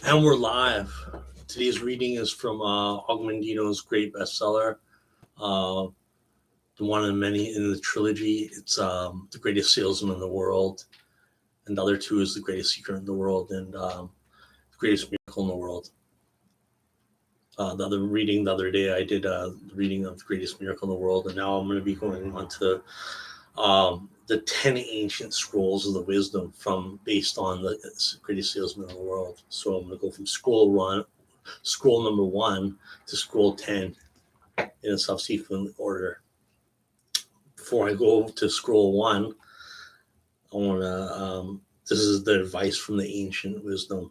And we're live. Today's reading is from Augmendino's great bestseller, uh, the one of many in the trilogy. It's The Greatest Salesman in the World, and the other two is The Greatest Secret in the World and The Greatest Miracle in the World. The other reading the other day, I did the reading of The Greatest Miracle in the World, and now I'm going to be going on to the 10 ancient scrolls of the wisdom from based on the greatest salesman in the world. So I'm going to go from scroll number 1 to scroll 10 in a subsequent order. Before I go to scroll 1, I want to this is the advice from the ancient wisdom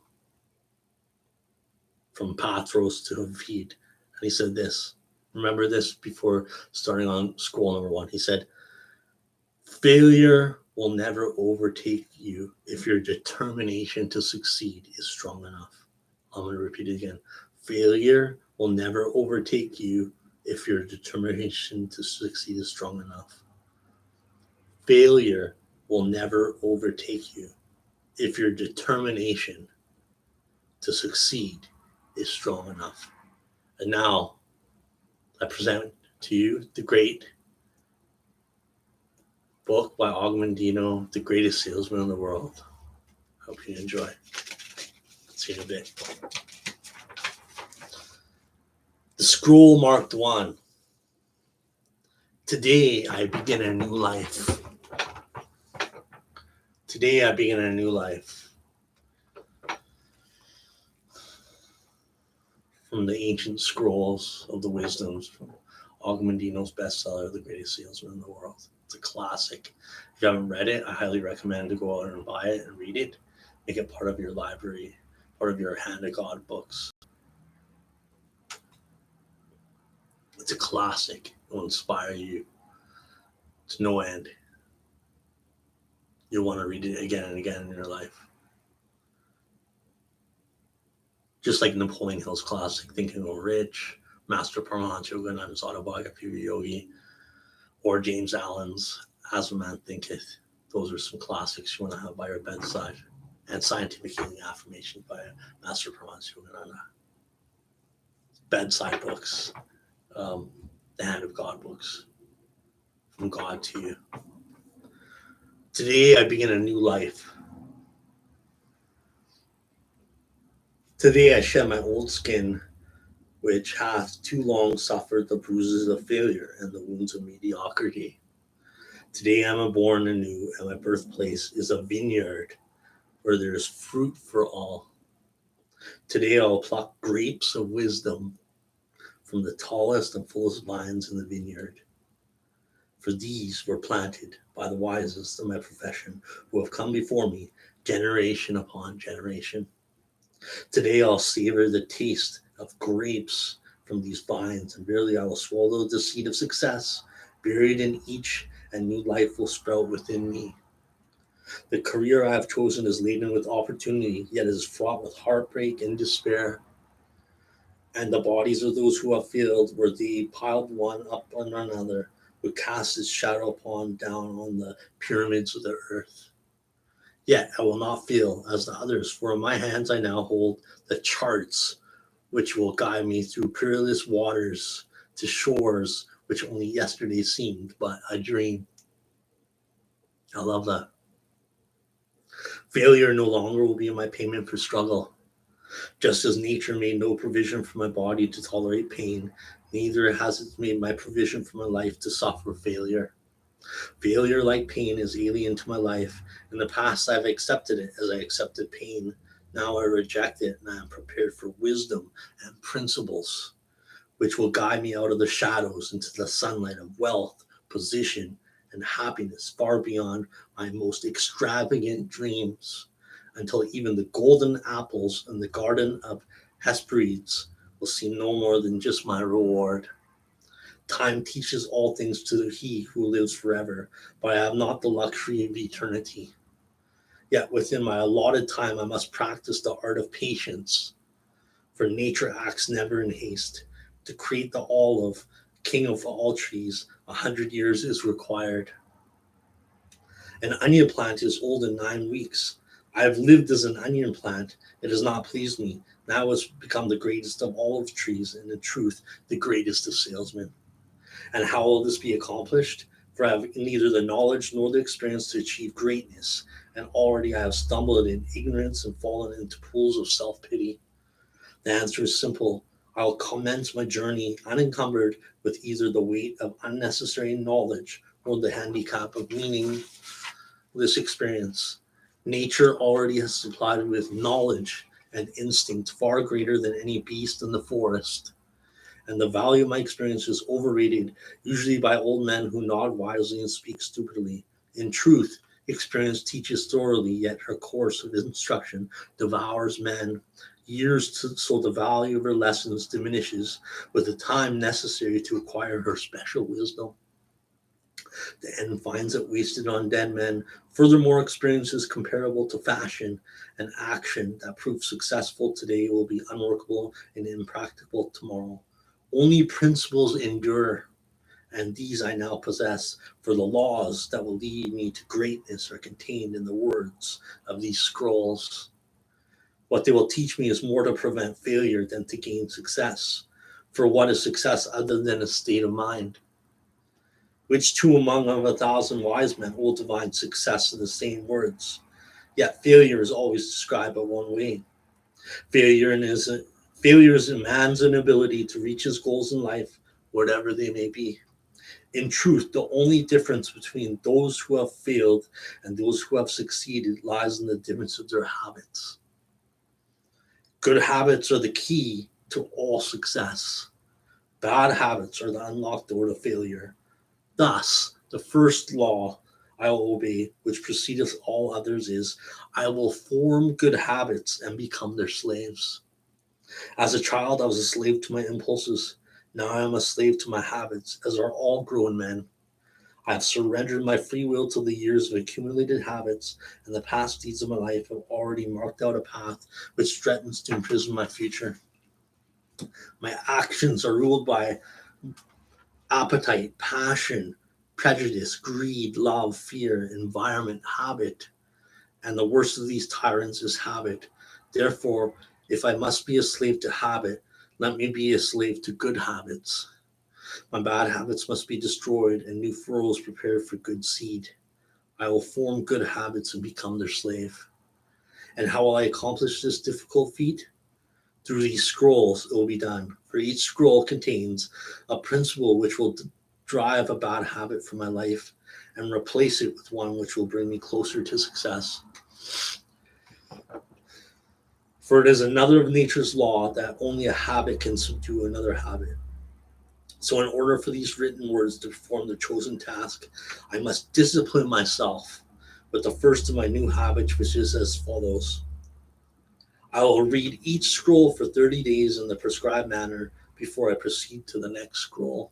from Patros to Havid. And he said this. Remember this before starting on scroll number 1. He said, failure will never overtake you if your determination to succeed is strong enough. I'm going to repeat it again. Failure will never overtake you if your determination to succeed is strong enough. Failure will never overtake you if your determination to succeed is strong enough. And now I present to you the great book by Augmendino, The Greatest Salesman in the World. Hope you enjoy. See you in a bit. The scroll marked 1. Today I begin a new life. Today I begin a new life. From the ancient scrolls of the wisdoms from Augmendino's bestseller, The Greatest Salesman in the World. It's a classic. If you haven't read it, I highly recommend to go out and buy it and read it. Make it part of your library, part of your Hand of God books. It's a classic. It will inspire you to no end. You'll want to read it again and again in your life. Just like Napoleon Hill's classic, Think and Grow Rich, Master Paramahansa Yogananda's Autobiography of a Yogi, or James Allen's As a Man Thinketh. Those are some classics you want to have by your bedside. And Scientific Healing Affirmations by Master Paramahansa Yogananda. Bedside books, the Hand of God books, from God to you. Today I begin a new life. Today I shed my old skin, which hath too long suffered the bruises of failure and the wounds of mediocrity. Today I am born anew, and my birthplace is a vineyard where there is fruit for all. Today I'll pluck grapes of wisdom from the tallest and fullest vines in the vineyard. For these were planted by the wisest of my profession, who have come before me, generation upon generation. Today I'll savor the taste of grapes from these vines, and verily I will swallow the seed of success buried in each, and new life will sprout within me. The career I have chosen is laden with opportunity, yet is fraught with heartbreak and despair. And the bodies of those who have failed, were they piled one up on another, would cast its shadow upon down on the pyramids of the earth. Yet I will not feel as the others, for in my hands I now hold the charts which will guide me through perilous waters to shores which only yesterday seemed but a dream. I love that. Failure no longer will be my payment for struggle. Just as nature made no provision for my body to tolerate pain, neither has it made my provision for my life to suffer failure. Failure, like pain, is alien to my life. In the past, I've accepted it as I accepted pain. Now I reject it, and I am prepared for wisdom and principles, which will guide me out of the shadows into the sunlight of wealth, position, and happiness far beyond my most extravagant dreams, until even the golden apples in the garden of Hesperides will seem no more than just my reward. Time teaches all things to he who lives forever, but I have not the luxury of eternity. Yet within my allotted time, I must practice the art of patience, for nature acts never in haste. To create the olive, king of all trees, 100 years is required. An onion plant is old in 9 weeks, I have lived as an onion plant. It has not pleased me. Now it's become the greatest of olive trees, and in truth, the greatest of salesmen. And how will this be accomplished? For I have neither the knowledge nor the experience to achieve greatness, and already I have stumbled in ignorance and fallen into pools of self pity. The answer is simple. I will commence my journey unencumbered with either the weight of unnecessary knowledge or the handicap of meaningless experience. Nature already has supplied me with knowledge and instinct far greater than any beast in the forest, and the value of my experience is overrated, usually by old men who nod wisely and speak stupidly. In truth, experience teaches thoroughly, yet her course of instruction devours men. So the value of her lessons diminishes with the time necessary to acquire her special wisdom. The end finds it wasted on dead men. Furthermore, experience is comparable to fashion. An action that proves successful today will be unworkable and impracticable tomorrow. Only principles endure, and these I now possess, for the laws that will lead me to greatness are contained in the words of these scrolls. What they will teach me is more to prevent failure than to gain success. For what is success other than a state of mind? Which two among of 1,000 wise men will divine success in the same words? Yet failure is always described by one way. Failure is failure is a man's inability to reach his goals in life, whatever they may be. In truth, the only difference between those who have failed and those who have succeeded lies in the difference of their habits. Good habits are the key to all success. Bad habits are the unlocked door to failure. Thus, the first law I will obey, which precedeth all others, is I will form good habits and become their slaves. As a child, I was a slave to my impulses. Now I am a slave to my habits, as are all grown men. I have surrendered my free will to the years of accumulated habits, and the past deeds of my life have already marked out a path which threatens to imprison my future. My actions are ruled by appetite, passion, prejudice, greed, love, fear, environment, habit. And the worst of these tyrants is habit. Therefore, if I must be a slave to habit, let me be a slave to good habits. My bad habits must be destroyed and new furrows prepared for good seed. I will form good habits and become their slave. And how will I accomplish this difficult feat? Through these scrolls, it will be done. For each scroll contains a principle which will drive a bad habit from my life and replace it with one which will bring me closer to success. For it is another of nature's law that only a habit can subdue another habit. So, in order for these written words to perform the chosen task, I must discipline myself with the first of my new habits, which is as follows. I will read each scroll for 30 days in the prescribed manner before I proceed to the next scroll.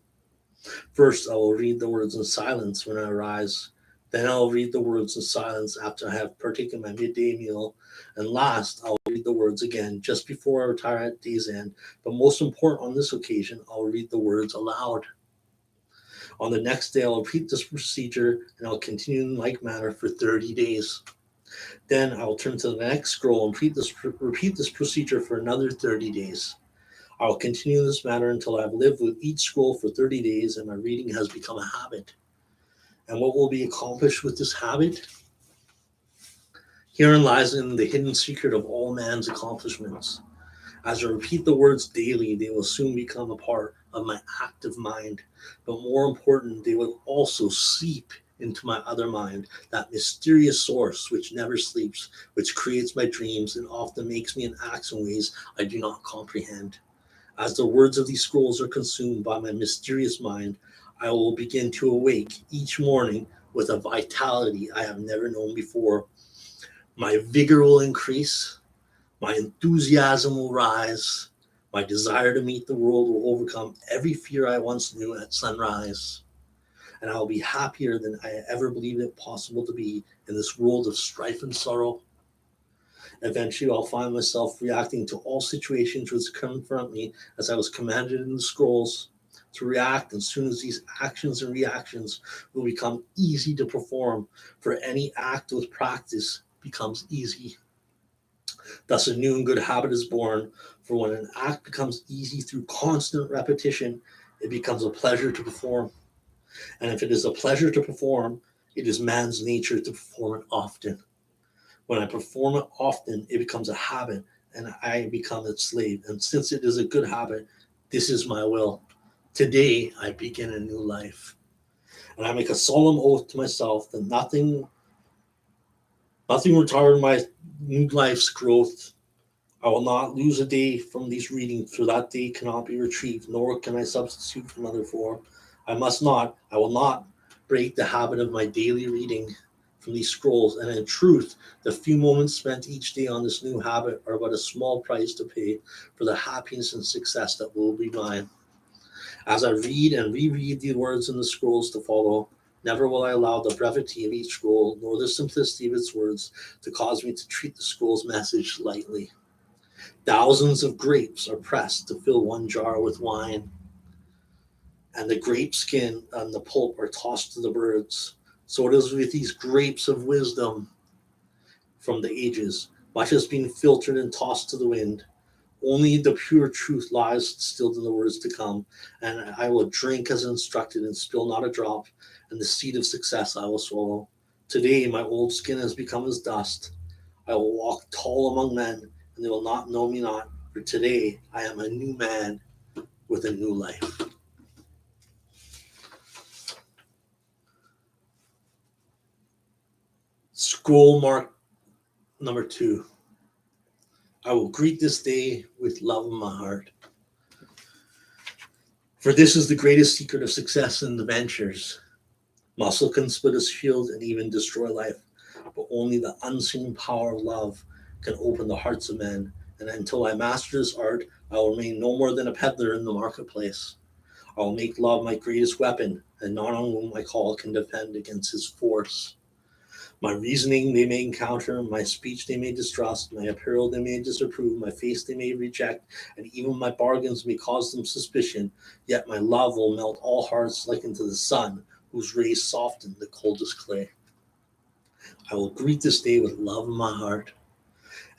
First, I will read the words in silence when I rise. Then I'll read the words in silence after I have partaken my midday meal. And last, I'll read the words again just before I retire at day's end. But most important on this occasion, I'll read the words aloud. On the next day, I'll repeat this procedure and I'll continue in like manner for 30 days. Then I will turn to the next scroll and repeat this procedure for another 30 days. I will continue in this manner until I have lived with each scroll for 30 days and my reading has become a habit. And what will be accomplished with this habit? Herein lies in the hidden secret of all man's accomplishments. As I repeat the words daily, they will soon become a part of my active mind. But more important, they will also seep into my other mind, that mysterious source which never sleeps, which creates my dreams and often makes me act in ways I do not comprehend. As the words of these scrolls are consumed by my mysterious mind, I will begin to awake each morning with a vitality I have never known before. My vigor will increase, my enthusiasm will rise, my desire to meet the world will overcome every fear I once knew at sunrise, and I will be happier than I ever believed it possible to be in this world of strife and sorrow. Eventually, I'll find myself reacting to all situations which confront me as I was commanded in the scrolls to react as soon as these actions and reactions will become easy to perform. For any act with practice becomes easy. Thus, a new and good habit is born. For when an act becomes easy through constant repetition, it becomes a pleasure to perform. And if it is a pleasure to perform, it is man's nature to perform it often. When I perform it often, it becomes a habit and I become its slave. And since it is a good habit, this is my will. Today, I begin a new life. And I make a solemn oath to myself that nothing will retard my new life's growth. I will not lose a day from these readings, for that day cannot be retrieved, nor can I substitute for another for. I will not break the habit of my daily reading from these scrolls. And in truth, the few moments spent each day on this new habit are but a small price to pay for the happiness and success that will be mine. As I read and reread the words in the scrolls to follow, never will I allow the brevity of each scroll, nor the simplicity of its words, to cause me to treat the scroll's message lightly. Thousands of grapes are pressed to fill one jar with wine, and the grape skin and the pulp are tossed to the birds. So it is with these grapes of wisdom from the ages. Much has been filtered and tossed to the wind. Only the pure truth lies stilled in the words to come, and I will drink as instructed and spill not a drop, and the seed of success I will swallow. Today my old skin has become as dust. I will walk tall among men, and they will not know me not, for today I am a new man with a new life. Scroll mark number 2. I will greet this day with love in my heart. For this is the greatest secret of success in the ventures. Muscle can split a shield and even destroy life, but only the unseen power of love can open the hearts of men. And until I master this art, I will remain no more than a peddler in the marketplace. I will make love my greatest weapon, and none on whom I call can defend against his force. My reasoning they may encounter, my speech they may distrust, my apparel they may disapprove, my face they may reject, and even my bargains may cause them suspicion. Yet my love will melt all hearts like into the sun, whose rays soften the coldest clay. I will greet this day with love in my heart.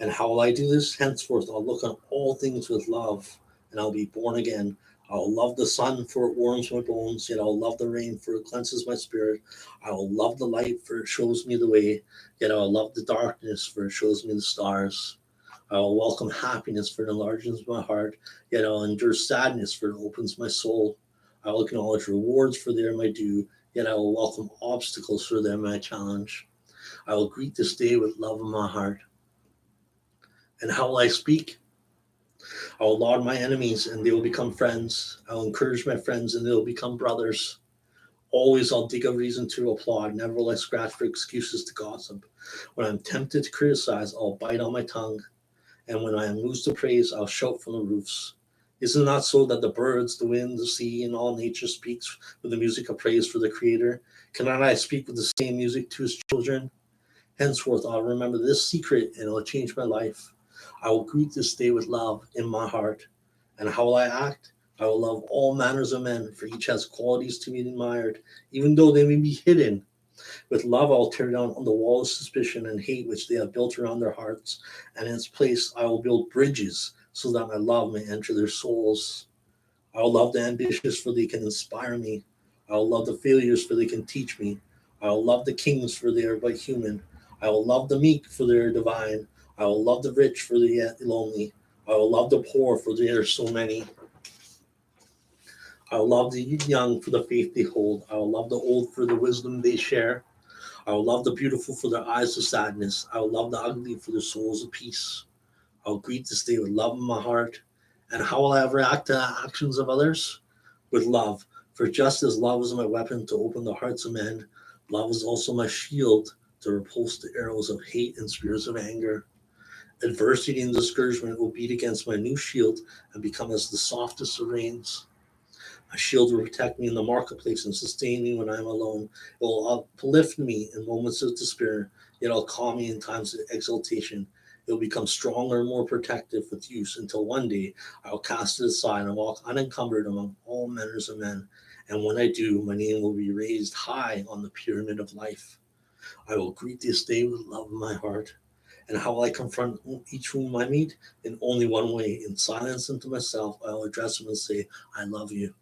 And how will I do this? Henceforth I'll look on all things with love, and I'll be born again. I will love the sun, for it warms my bones, yet I'll love the rain, for it cleanses my spirit. I will love the light, for it shows me the way, yet I will love the darkness, for it shows me the stars. I will welcome happiness, for it enlarges my heart, yet I'll endure sadness, for it opens my soul. I will acknowledge rewards, for they are my due, yet I will welcome obstacles, for they are my challenge. I will greet this day with love in my heart. And how will I speak? I will laud my enemies, and they will become friends. I will encourage my friends, and they will become brothers. Always I'll dig a reason to applaud. Never will I scratch for excuses to gossip. When I'm tempted to criticize, I'll bite on my tongue. And when I am moved to praise, I'll shout from the roofs. Is it not so that the birds, the wind, the sea, and all nature speaks with the music of praise for the Creator? Cannot I speak with the same music to his children? Henceforth, I'll remember this secret, and it'll change my life. I will greet this day with love in my heart. And how will I act? I will love all manners of men, for each has qualities to be admired, even though they may be hidden. With love, I'll tear down on the wall of suspicion and hate which they have built around their hearts, and in its place, I will build bridges so that my love may enter their souls. I will love the ambitious, for they can inspire me. I will love the failures, for they can teach me. I will love the kings, for they are but human. I will love the meek, for they are divine. I will love the rich, for they are lonely. I will love the poor, for they are so many. I will love the young for the faith they hold. I will love the old for the wisdom they share. I will love the beautiful for their eyes of sadness. I will love the ugly for their souls of peace. I will greet this day with love in my heart. And how will I react to the actions of others? With love. For just as love is my weapon to open the hearts of men, love is also my shield to repulse the arrows of hate and spears of anger. Adversity and discouragement will beat against my new shield and become as the softest of rains. A shield will protect me in the marketplace and sustain me when I am alone. It will uplift me in moments of despair, yet it'll calm me in times of exaltation. It will become stronger and more protective with use until one day I will cast it aside and walk unencumbered among all manners of men. And when I do, my name will be raised high on the pyramid of life. I will greet this day with love in my heart. And how will I confront each whom I meet? In only one way, in silence and to myself, I will address them and say, I love you.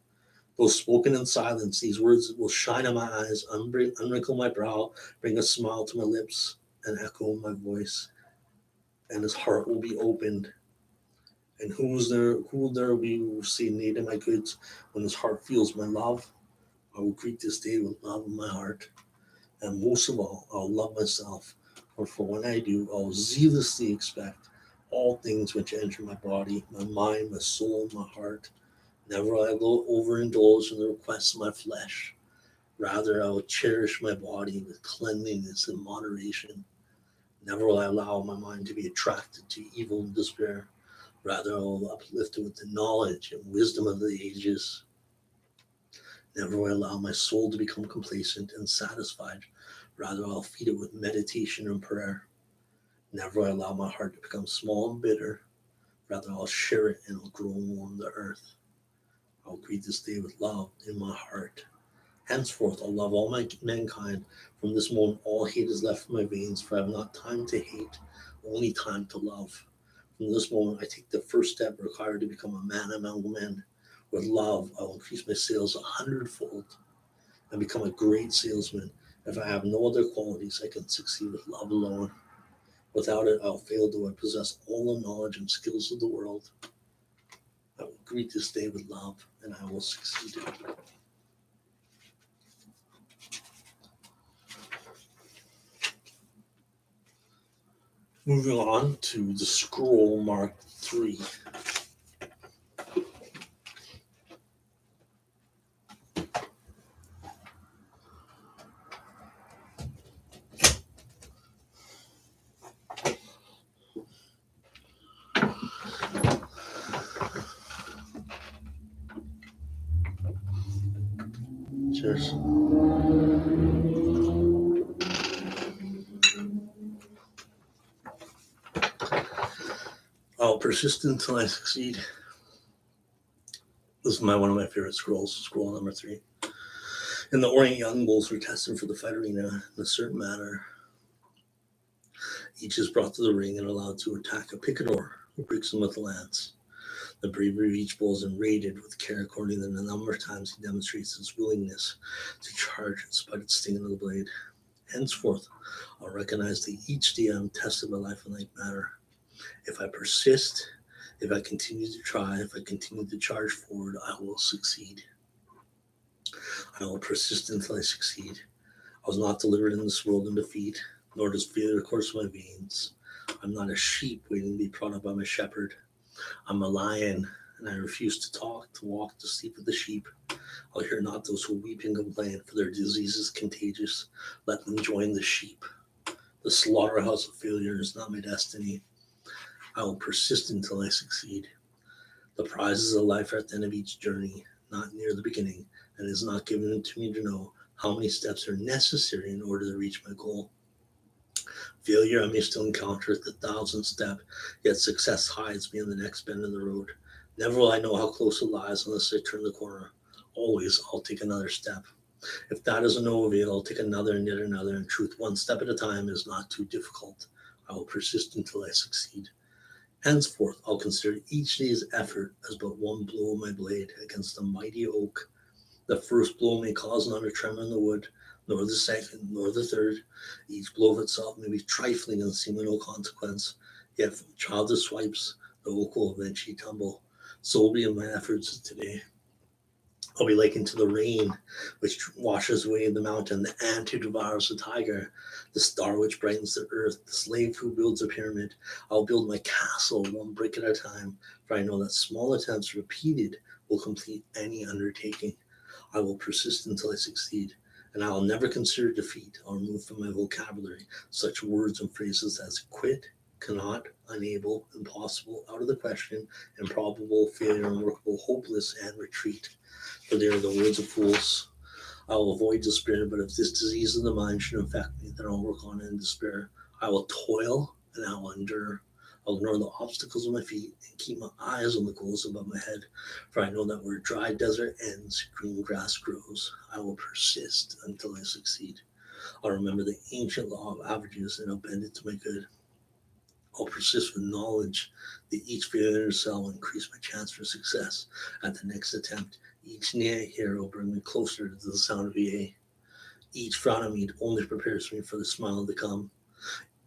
Though spoken in silence, these words will shine in my eyes, unwrinkle my brow, bring a smile to my lips, and echo my voice. And his heart will be opened. And who will there be who will say nay to my goods when his heart feels my love? I will greet this day with love in my heart. And most of all, I'll love myself. For when I do, I'll zealously expect all things which enter my body, my mind, my soul, my heart. Never will I go overindulge in the requests of my flesh. Rather, I will cherish my body with cleanliness and moderation. Never will I allow my mind to be attracted to evil and despair. Rather, I will uplift it with the knowledge and wisdom of the ages. Never will I allow my soul to become complacent and satisfied. Rather, I'll feed it with meditation and prayer. Never will I allow my heart to become small and bitter. Rather, I'll share it and it'll grow and warm the earth. I'll greet this day with love in my heart. Henceforth, I'll love all my mankind. From this moment, all hate is left in my veins, for I have not time to hate, only time to love. From this moment, I take the first step required to become a man among men. With love, I will increase my sales 100-fold and become a great salesman. If I have no other qualities, I can succeed with love alone. Without it, I'll fail, though I possess all the knowledge and skills of the world. I will greet this day with love, and I will succeed. Moving on to the scroll mark 3. Cheers. I'll persist until I succeed. This is one of my favorite scrolls, scroll number 3. And the Orient Young Bulls were tested for the fight arena in a certain manner. Each is brought to the ring and allowed to attack a picador who breaks them with a lance. The bravery of each bull is rated with care according to the number of times he demonstrates his willingness to charge despite its sting of the blade. Henceforth, I'll recognize that each day I'm tested by life in like manner. If I persist, if I continue to try, if I continue to charge forward, I will succeed. I will persist until I succeed. I was not delivered in this world in defeat, nor does fear course my veins. I'm not a sheep waiting to be brought up by my shepherd. I'm a lion, and I refuse to talk, to walk, to sleep with the sheep. I'll hear not those who weep and complain, for their disease is contagious. Let them join the sheep. The slaughterhouse of failure is not my destiny. I will persist until I succeed. The prizes of life are at the end of each journey, not near the beginning, and it is not given to me to know how many steps are necessary in order to reach my goal. Failure I may still encounter at the 1,000th step, yet success hides me in the next bend of the road. Never will I know how close it lies unless I turn the corner. Always I'll take another step. If that is no avail, I'll take another and yet another. In truth, one step at a time is not too difficult. I will persist until I succeed. Henceforth, I'll consider each day's effort as but one blow of my blade against a mighty oak. The first blow may cause not a tremor in the wood, nor the second, nor the third. Each blow of itself may be trifling and seem of no consequence, yet from childish swipes the oak will eventually tumble. So will be my efforts today. I'll be likened to the rain which washes away the mountain, the ant who devours the tiger, the star which brightens the earth, the slave who builds a pyramid. I'll build my castle one brick at a time, for I know that small attempts repeated will complete any undertaking. I will persist until I succeed, and I will never consider defeat or remove from my vocabulary such words and phrases as quit, cannot, unable, impossible, out of the question, improbable, failure, unworkable, hopeless, and retreat. For they are the words of fools. I will avoid despair, but if this disease of the mind should infect me, then I'll work on it in despair. I will toil and I will endure. I'll ignore the obstacles of my feet and keep my eyes on the goals above my head. For I know that where dry desert ends, green grass grows. I will persist until I succeed. I'll remember the ancient law of averages and I'll bend it to my good. I'll persist with knowledge that each failure to sell will increase my chance for success at the next attempt. Each nay I hear will bring me closer to the sound of yea. Each frown I meet only prepares me for the smile to come.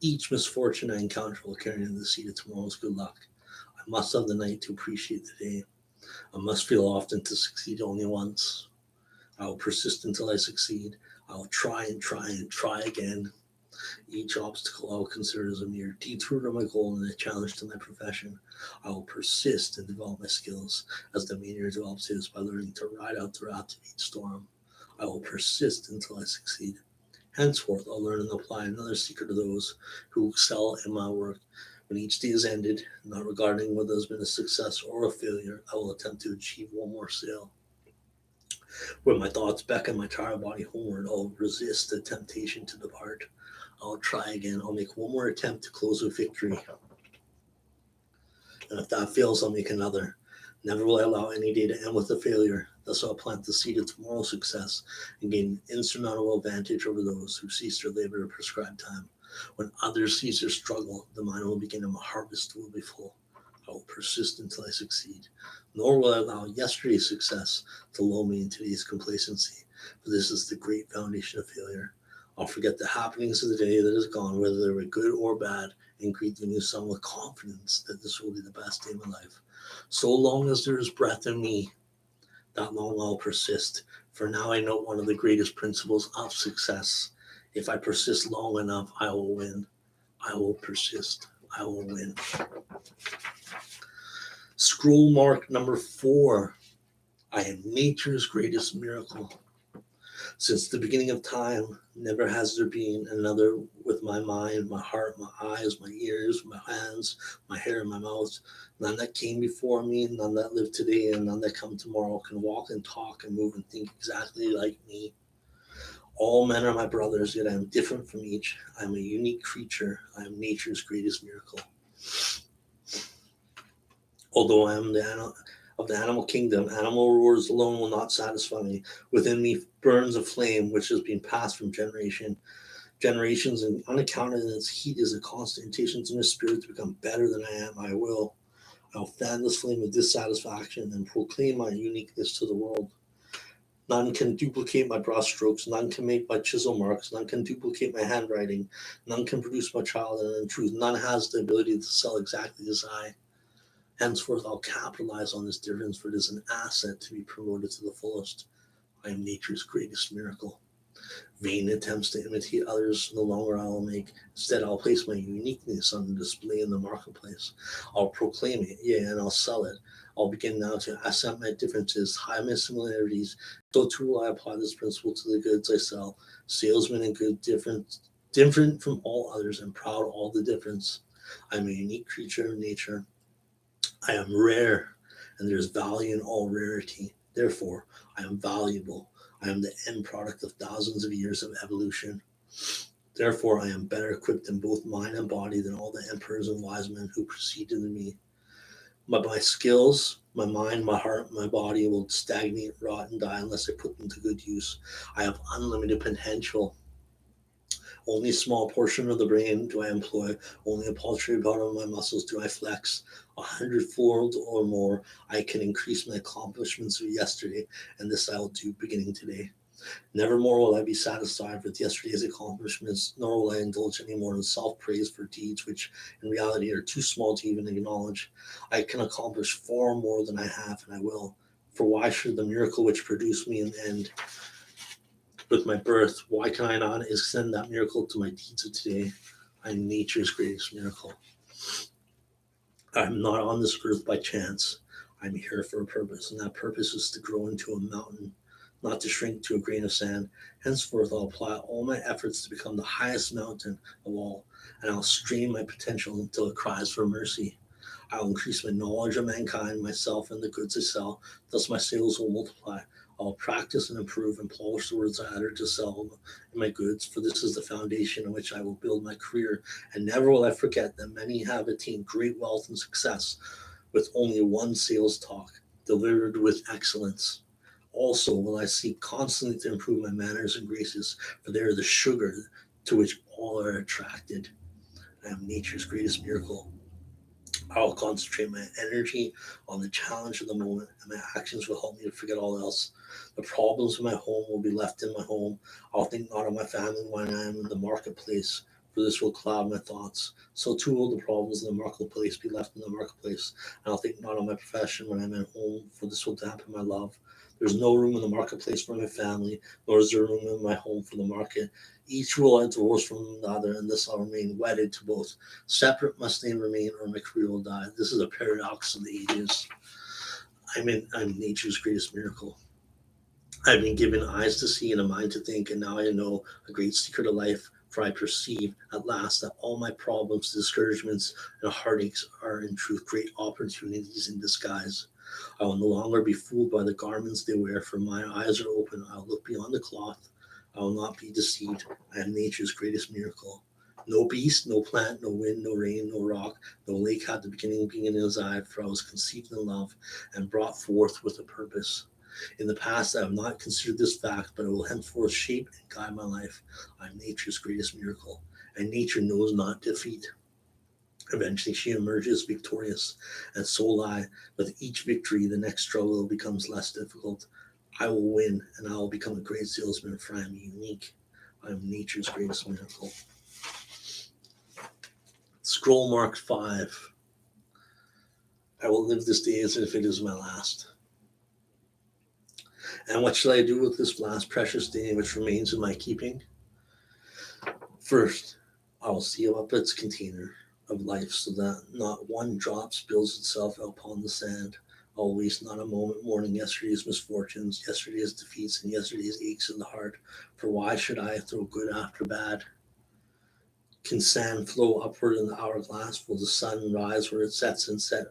Each misfortune I encounter will carry me to the seat of tomorrow's good luck. I must have the night to appreciate the day. I must feel often to succeed only once. I will persist until I succeed. I will try and try and try again. Each obstacle I will consider as a mere detour to my goal and a challenge to my profession. I will persist and develop my skills as the maniac develops his by learning to ride out the wrath of each storm. I will persist until I succeed. Henceforth, I'll learn and apply another secret to those who excel in my work. When each day is ended, not regarding whether it has been a success or a failure, I will attempt to achieve one more sale. When my thoughts beckon my tired body homeward, I'll resist the temptation to depart. I'll try again. I'll make one more attempt to close with victory. And if that fails, I'll make another. Never will I allow any day to end with a failure. Thus, I'll plant the seed of tomorrow's success and gain insurmountable advantage over those who cease their labor at prescribed time. When others cease their struggle, the mine will begin and my harvest will be full. I will persist until I succeed. Nor will I allow yesterday's success to lull me in today's complacency, for this is the great foundation of failure. I'll forget the happenings of the day that is gone, whether they were good or bad, and greet the new sun with confidence that this will be the best day of my life. So long as there is breath in me, that long I'll persist. For now I know one of the greatest principles of success. If I persist long enough, I will win. I will persist. I will win. Scroll mark number 4. I am nature's greatest miracle. Since the beginning of time, never has there been another with my mind, my heart, my eyes, my ears, my hands, my hair, and my mouth. None that came before me, none that live today, and none that come tomorrow can walk and talk and move and think exactly like me. All men are my brothers, yet I am different from each. I am a unique creature. I am nature's greatest miracle. Although I am of the animal kingdom, animal roars alone will not satisfy me. Within me burns a flame which has been passed from generations, and unaccounted in its heat is a constant intention in my spirit to become better than I am. I'll fan this flame of dissatisfaction and proclaim my uniqueness to the world. None can duplicate my brushstrokes, none can make my chisel marks, none can duplicate my handwriting, none can produce my child, and in truth, none has the ability to sell exactly as I. Henceforth, I'll capitalize on this difference, for it is an asset to be promoted to the fullest. I am nature's greatest miracle. Vain attempts to imitate others no longer I will make. Instead, I'll place my uniqueness on display in the marketplace. I'll proclaim it, yea, and I'll sell it. I'll begin now to accept my differences, hide my similarities. So too will I apply this principle to the goods I sell. Salesman and good different from all others, and proud all the difference. I am a unique creature of nature. I am rare, and there is value in all rarity. Therefore, I am valuable. I am the end product of thousands of years of evolution. Therefore, I am better equipped in both mind and body than all the emperors and wise men who preceded me. But my skills, my mind, my heart, my body will stagnate, rot, and die unless I put them to good use. I have unlimited potential. Only a small portion of the brain do I employ. Only a paltry part of my muscles do I flex. 100-fold or more, I can increase my accomplishments of yesterday, and this I will do beginning today. Never more will I be satisfied with yesterday's accomplishments, nor will I indulge any more in self-praise for deeds which in reality are too small to even acknowledge. I can accomplish far more than I have, and I will. For why should the miracle which produced me in the end with my birth, why can I not extend that miracle to my deeds of today? I am nature's greatest miracle. I am not on this earth by chance. I'm here for a purpose, and that purpose is to grow into a mountain, not to shrink to a grain of sand. Henceforth, I'll apply all my efforts to become the highest mountain of all, and I'll strain my potential until it cries for mercy. I'll increase my knowledge of mankind, myself, and the goods I sell. Thus, my sales will multiply. I'll practice and improve and polish the words I utter to sell my goods, for this is the foundation on which I will build my career. And never will I forget that many have attained great wealth and success with only one sales talk, delivered with excellence. Also, will I seek constantly to improve my manners and graces, for they are the sugar to which all are attracted. I am nature's greatest miracle. I will concentrate my energy on the challenge of the moment, and my actions will help me to forget all else. The problems of my home will be left in my home. I'll think not of my family when I am in the marketplace, for this will cloud my thoughts. So too will the problems in the marketplace be left in the marketplace. And I'll think not of my profession when I'm at home, for this will dampen my love. There's no room in the marketplace for my family, nor is there room in my home for the market. Each will I divorce from the other, and this I'll remain wedded to both. Separate must they remain, or my career will die. This is a paradox of the ages. I'm nature's greatest miracle. I've been given eyes to see and a mind to think, and now I know a great secret of life, for I perceive at last that all my problems, discouragements, and heartaches are in truth great opportunities in disguise. I will no longer be fooled by the garments they wear, for my eyes are open. I will look beyond the cloth. I will not be deceived. I am nature's greatest miracle. No beast, no plant, no wind, no rain, no rock, no lake had the beginning being in his eye, for I was conceived in love and brought forth with a purpose. In the past, I have not considered this fact, but it will henceforth shape and guide my life. I am nature's greatest miracle, and nature knows not defeat. Eventually, she emerges victorious, and so will I. With each victory, the next struggle becomes less difficult. I will win, and I will become a great salesman, for I am unique. I am nature's greatest miracle. Scroll mark 5. I will live this day as if it is my last. And what shall I do with this last precious day which remains in my keeping? First, I will seal up its container of life so that not one drop spills itself upon the sand. I will waste not a moment mourning yesterday's misfortunes, yesterday's defeats, and yesterday's aches in the heart. For why should I throw good after bad? Can sand flow upward in the hourglass? Will the sun rise where it sets and set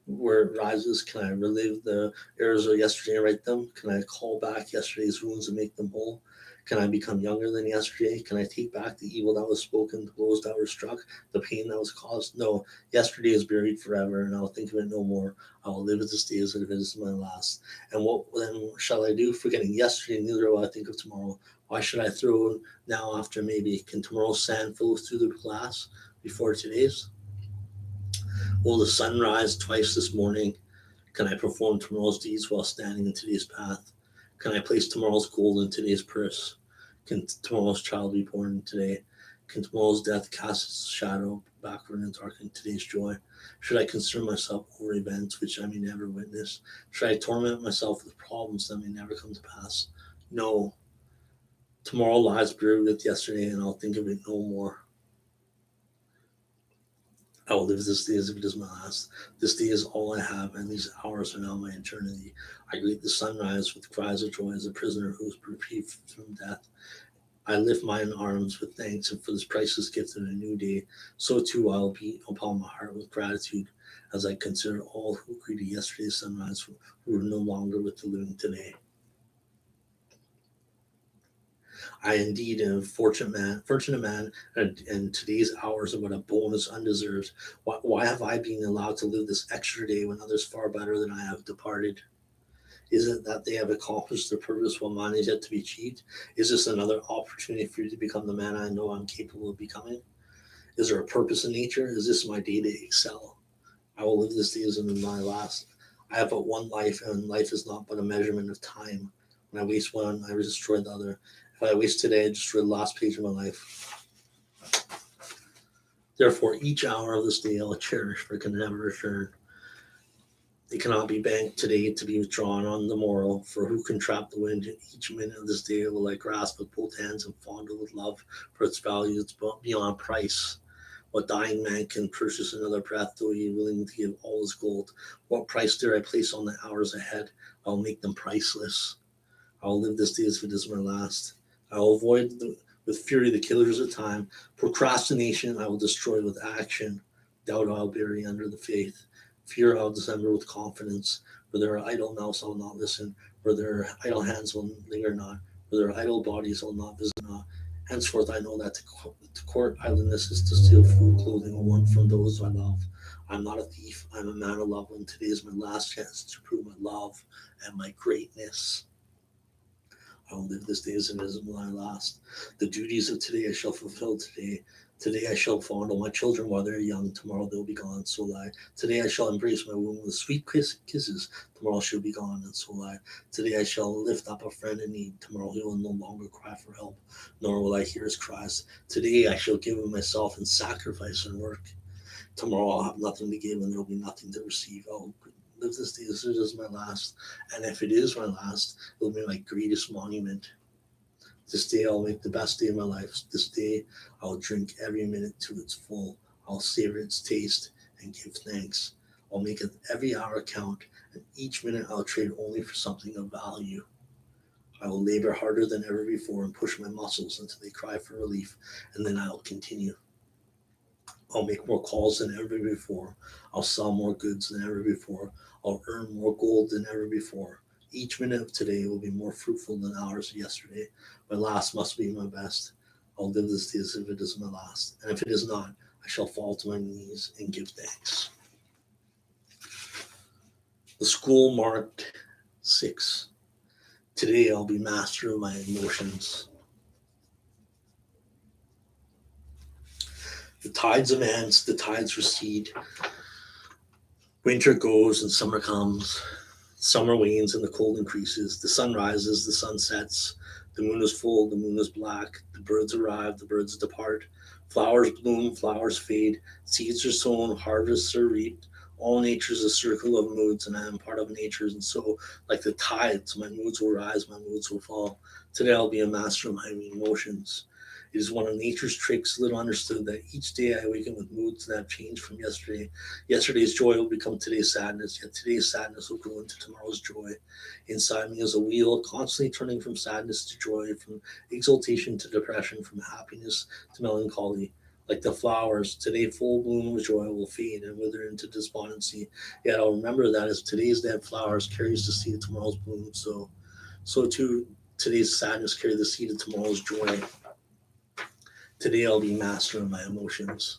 where it rises? Can I relive the errors of yesterday and right them? Can I call back yesterday's wounds and make them whole? Can I become younger than yesterday? Can I take back the evil that was spoken, the blows that were struck, the pain that was caused? No, yesterday is buried forever, and I'll think of it no more. I will live this day as if it is my last. And what then shall I do? Forgetting yesterday, neither will I think of tomorrow. Why should I throw now after maybe? Can tomorrow's sand flow through the glass before today's? Will the sun rise twice this morning? Can I perform tomorrow's deeds while standing in today's path? Can I place tomorrow's gold in today's purse? Can tomorrow's child be born today? Can tomorrow's death cast its shadow backward and darken today's joy? Should I concern myself over events which I may never witness? Should I torment myself with problems that may never come to pass? No. Tomorrow lies buried with yesterday, and I'll think of it no more. I will live this day as if it is my last. This day is all I have, and these hours are now my eternity. I greet the sunrise with cries of joy as a prisoner who is reprieved from death. I lift mine arms with thanks and for this priceless gift of a new day. So too I'll beat upon my heart with gratitude as I consider all who greeted yesterday's sunrise who are no longer with the living today. I indeed am a fortunate man, and today's hours are but a bonus undeserved. Why have I been allowed to live this extra day when others far better than I have departed? Is it that they have accomplished their purpose while mine is yet to be achieved? Is this another opportunity for you to become the man I know I'm capable of becoming? Is there a purpose in nature? Is this my day to excel? I will live this day as in my last. I have but one life, and life is not but a measurement of time. When I waste one, I destroy the other. If I waste today, I destroy the last page of my life. Therefore, each hour of this day I'll cherish, for it can never return. It cannot be banked today to be withdrawn on the morrow, for who can trap the wind? Each minute of this day will I grasp with both hands and fondle with love, for its value is beyond price. What dying man can purchase another breath, though he willing to give all his gold? What price dare I place on the hours ahead? I'll make them priceless. I'll live this day as if it is my last. I will avoid with fury the killers of time. Procrastination I will destroy with action. Doubt I'll bury under the faith. Fear I'll dissemble with confidence. Where there are idle mouths I'll not listen. Where there are idle hands will linger not. Where there are idle bodies I'll not visit not. Henceforth I know that to court idleness is to steal food, clothing, or warmth from those I love. I'm not a thief. I'm a man of love, and today is my last chance to prove my love and my greatness. I will live this day as it is my last. The duties of today I shall fulfill today. Today I shall fondle my children while they're young. Tomorrow they'll be gone, so lie. Today I shall embrace my womb with sweet kisses. Tomorrow she'll be gone, and so lie. Today I shall lift up a friend in need. Tomorrow he will no longer cry for help, nor will I hear his cries. Today I shall give of myself in sacrifice and work. Tomorrow I'll have nothing to give, and there will be nothing to receive. I'll live this day as it is my last, and if it is my last, it will be my greatest monument. This day I'll make the best day of my life. This day I'll drink every minute to its full. I'll savor its taste and give thanks. I'll make it every hour count, and each minute I'll trade only for something of value. I will labor harder than ever before and push my muscles until they cry for relief, and then I'll continue. I'll make more calls than ever before. I'll sell more goods than ever before. I'll earn more gold than ever before. Each minute of today will be more fruitful than hours of yesterday. My last must be my best. I'll live this day as if it is my last. And if it is not, I shall fall to my knees and give thanks. The school marked 6. Today I'll be master of my emotions. The tides advance, the tides recede. Winter goes and summer comes. Summer wanes and the cold increases. The sun rises, the sun sets. The moon is full, the moon is black. The birds arrive, the birds depart. Flowers bloom, flowers fade. Seeds are sown, harvests are reaped. All nature is a circle of moods, and I am part of nature. And so, like the tides, my moods will rise, my moods will fall. Today, I'll be a master of my emotions. It is one of nature's tricks, little understood, that each day I awaken with moods that have changed from yesterday. Yesterday's joy will become today's sadness, yet today's sadness will grow into tomorrow's joy. Inside me is a wheel constantly turning from sadness to joy, from exultation to depression, from happiness to melancholy. Like the flowers, today full bloom of joy will fade and wither into despondency. Yet I'll remember that as today's dead flowers carries the seed of tomorrow's bloom, so too today's sadness carries the seed of tomorrow's joy. Today I'll be master of my emotions.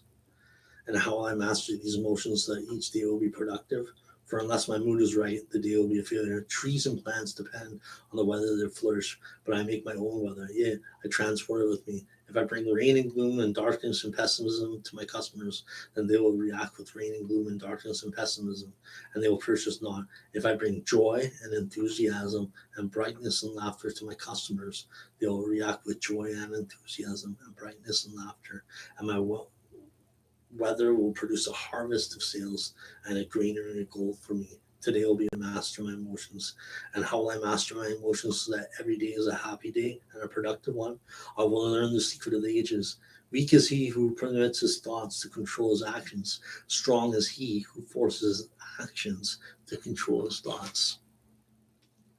And how will I master these emotions so that each day will be productive? For unless my mood is right, the day will be a failure. Trees and plants depend on the weather they flourish, but I make my own weather. Yeah, I transport it with me. If I bring rain and gloom and darkness and pessimism to my customers, then they will react with rain and gloom and darkness and pessimism, and they will purchase not. If I bring joy and enthusiasm and brightness and laughter to my customers, they will react with joy and enthusiasm and brightness and laughter, and my weather will produce a harvest of sales and a granary of gold for me. Today will be a master of my emotions. And how will I master my emotions so that every day is a happy day and a productive one? I will learn the secret of the ages. Weak is he who permits his thoughts to control his actions. Strong is he who forces actions to control his thoughts.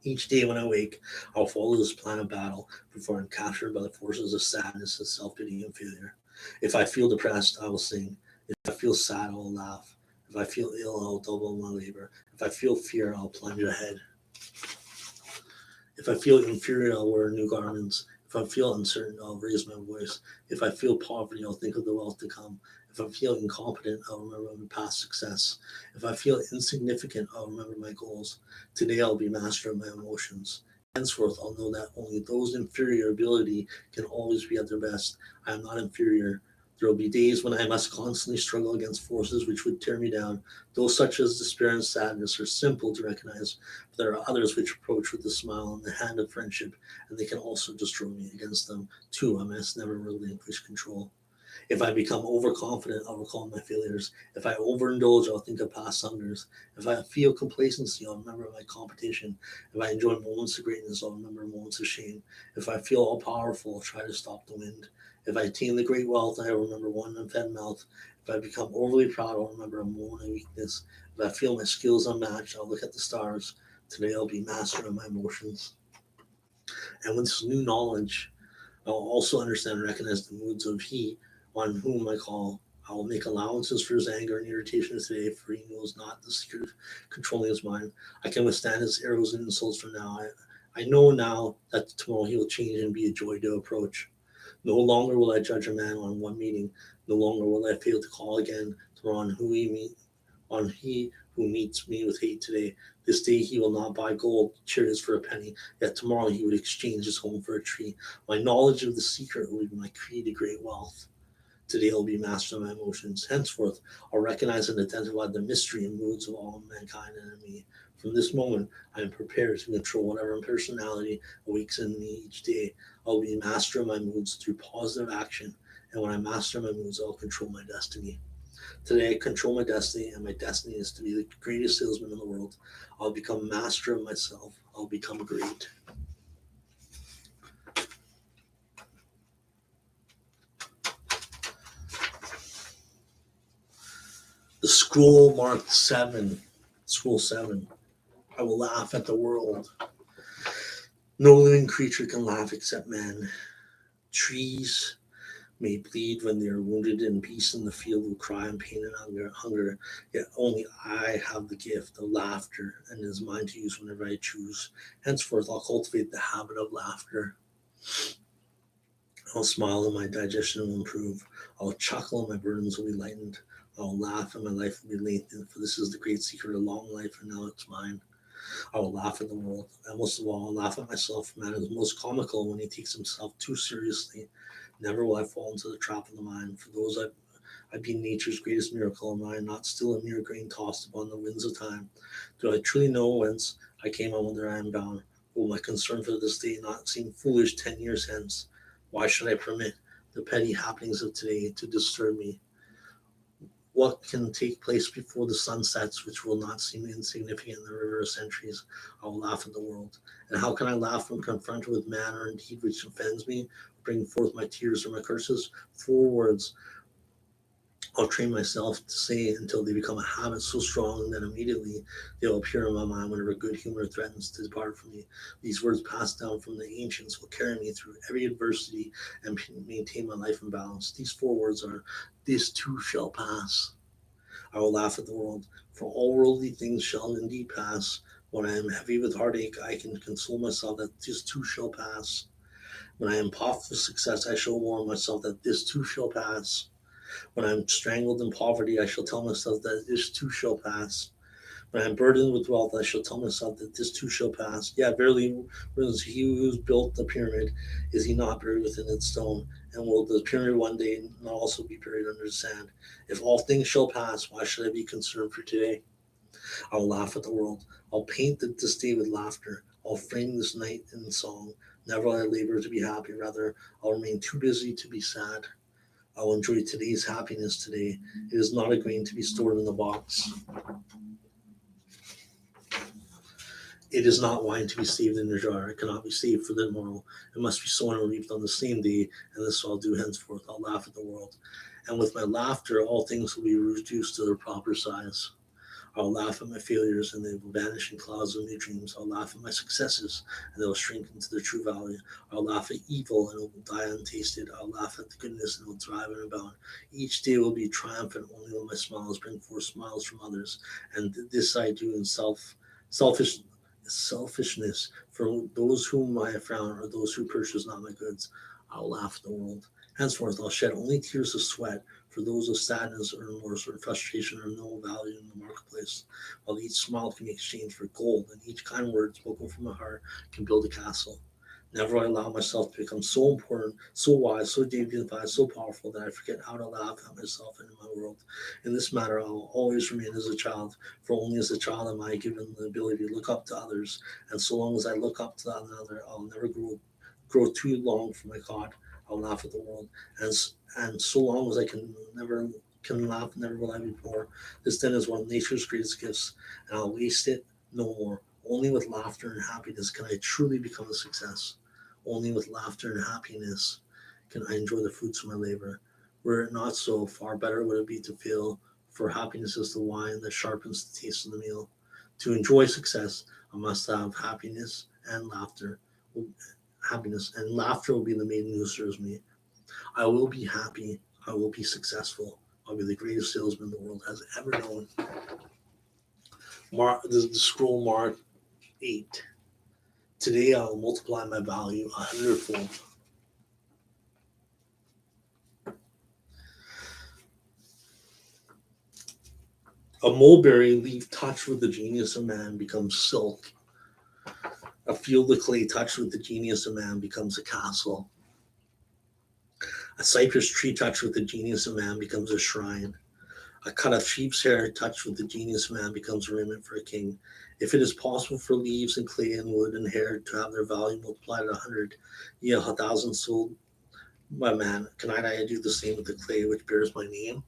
Each day when I wake, I'll follow this plan of battle before I'm captured by the forces of sadness and self pity and failure. If I feel depressed, I will sing. If I feel sad, I will laugh. If I feel ill, I'll double my labor. If I feel fear, I'll plunge ahead. If I feel inferior, I'll wear new garments. If I feel uncertain, I'll raise my voice. If I feel poverty, I'll think of the wealth to come. If I feel incompetent, I'll remember my past success. If I feel insignificant, I'll remember my goals. Today, I'll be master of my emotions. Henceforth, I'll know that only those inferior ability can always be at their best. I am not inferior. There will be days when I must constantly struggle against forces which would tear me down. Those such as despair and sadness are simple to recognize, but there are others which approach with a smile and the hand of friendship, and they can also destroy me. Against them, too, I must never relinquish control. If I become overconfident, I'll recall my failures. If I overindulge, I'll think of past thunders. If I feel complacency, I'll remember my competition. If I enjoy moments of greatness, I'll remember moments of shame. If I feel all powerful, I'll try to stop the wind. If I attain the great wealth, I'll remember one unfed mouth. If I become overly proud, I'll remember a moment of weakness. If I feel my skills unmatched, I'll look at the stars. Today I'll be master of my emotions. And with this new knowledge, I will also understand and recognize the moods of he on whom I call. I will make allowances for his anger and irritation today, for he knows not the secret of controlling his mind. I can withstand his arrows and insults for now. I know now that tomorrow he will change and be a joy to approach. No longer will I judge a man on one meeting. No longer will I fail to call again tomorrow on he who meets me with hate today. This day he will not buy gold chariots for a penny, yet tomorrow he would exchange his home for a tree. My knowledge of the secret will be my key to great wealth. Today I'll be master of my emotions. Henceforth, I'll recognize and identify the mystery and moods of all mankind and in me. From this moment, I am prepared to control whatever personality awakes in me each day. I'll be master of my moods through positive action, and when I master my moods, I'll control my destiny. Today, I control my destiny, and my destiny is to be the greatest salesman in the world. I'll become master of myself. I'll become great. The scroll marked 7. Scroll 7. I will laugh at the world. No living creature can laugh except man. Trees may bleed when they are wounded, and beasts in the field will cry in pain and hunger. Yet only I have the gift of laughter, and it is mine to use whenever I choose. Henceforth, I'll cultivate the habit of laughter. I'll smile and my digestion will improve. I'll chuckle and my burdens will be lightened. I'll laugh and my life will be lengthened, for this is the great secret of long life, and now it's mine. I will laugh at the world, and most of all, I'll laugh at myself. Man is most comical when he takes himself too seriously. Never will I fall into the trap of the mind. For those I've been nature's greatest miracle, am I not still a mere grain tossed upon the winds of time? Do I truly know whence I came and whither I am bound? Will my concern for this day not seem foolish 10 years hence? Why should I permit the petty happenings of today to disturb me? What can take place before the sun sets, which will not seem insignificant in the river of centuries? I will laugh at the world. And how can I laugh when confronted with manner and deed which offends me, bring forth my tears or my curses? 4 words I'll train myself to say until they become a habit so strong that immediately they'll appear in my mind whenever good humor threatens to depart from me. These words passed down from the ancients will carry me through every adversity and maintain my life in balance. These 4 words are, this too shall pass. I will laugh at the world, for all worldly things shall indeed pass. When I am heavy with heartache, I can console myself that this too shall pass. When I am puffed with success, I shall warn myself that this too shall pass. When I am strangled in poverty, I shall tell myself that this too shall pass. When I am burdened with wealth, I shall tell myself that this too shall pass. Yeah, verily, was he who built the pyramid, is he not buried within its stone? And will the pyramid one day not also be buried under the sand? If all things shall pass, why should I be concerned for today? I will laugh at the world. I'll paint this day with laughter. I'll frame this night in song. Never will I labor to be happy. Rather, I'll remain too busy to be sad. I will enjoy today's happiness today. It is not a grain to be stored in the box. It is not wine to be saved in a jar. It cannot be saved for the morrow. It must be sown and reaped on the same day, and this I'll do henceforth. I'll laugh at the world. And with my laughter, all things will be reduced to their proper size. I'll laugh at my failures and they will vanish in clouds of new dreams. I'll laugh at my successes and they will shrink into their true value. I'll laugh at evil and it will die untasted. I'll laugh at the goodness and it will thrive and abound. Each day will be triumphant only when my smiles bring forth smiles from others. And this I do in selfishness. For those whom I have found are those who purchase not my goods. I'll laugh at the world. Henceforth, I'll shed only tears of sweat, for those of sadness or remorse or frustration are no value in the marketplace, while each smile can be exchanged for gold, and each kind word spoken from my heart can build a castle. Never will I allow myself to become so important, so wise, so dignified, so powerful that I forget how to laugh at myself and in my world. In this matter, I will always remain as a child, for only as a child am I given the ability to look up to others, and so long as I look up to another, I'll never grow too long for my God. I'll laugh at the world, and so long as I can laugh, never will I be poor. This then is one of nature's greatest gifts, and I'll waste it no more. Only with laughter and happiness can I truly become a success. Only with laughter and happiness can I enjoy the fruits of my labor. Were it not so, far better would it be to fail, for happiness is the wine that sharpens the taste of the meal. To enjoy success, I must have happiness and laughter. Happiness and laughter will be the maiden who serves me. I will be happy. I will be successful. I'll be the greatest salesman the world has ever known. The scroll marked 8. Today I will multiply my value 100-fold. A mulberry leaf touched with the genius of man becomes silk. A field of clay touched with the genius of man becomes a castle. A cypress tree touched with the genius of man becomes a shrine. A cut of sheep's hair touched with the genius of man becomes a raiment for a king. If it is possible for leaves and clay and wood and hair to have their value multiplied 100, yea, 1,000 sold by man, can I do the same with the clay which bears my name?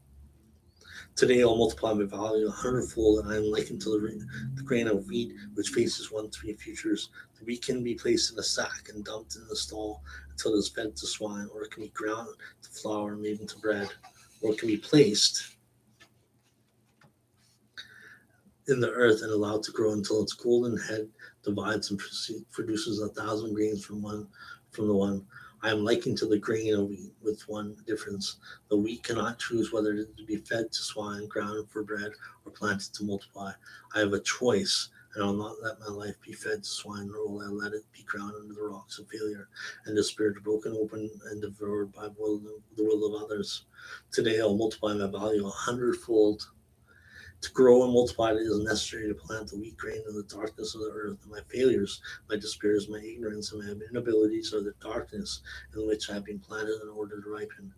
Today I'll multiply my value 100-fold, and I am likened to the grain of wheat which faces 1-3 futures. The wheat can be placed in a sack and dumped in the stall until it is fed to swine, or it can be ground to flour and made into bread, or it can be placed in the earth and allowed to grow until its golden head divides and produces 1,000 grains from the one. I am likened to the grain of wheat with one difference. The wheat cannot choose whether to be fed to swine, ground for bread, or planted to multiply. I have a choice, and I will not let my life be fed to swine, nor will I let it be ground under the rocks of failure and despair, broken open and devoured by the will of others. Today I will multiply my value 100-fold. To grow and multiply it is necessary to plant the wheat grain in the darkness of the earth. And my failures, my despairs, my ignorance, and my inabilities are the darkness in which I have been planted in order to ripen.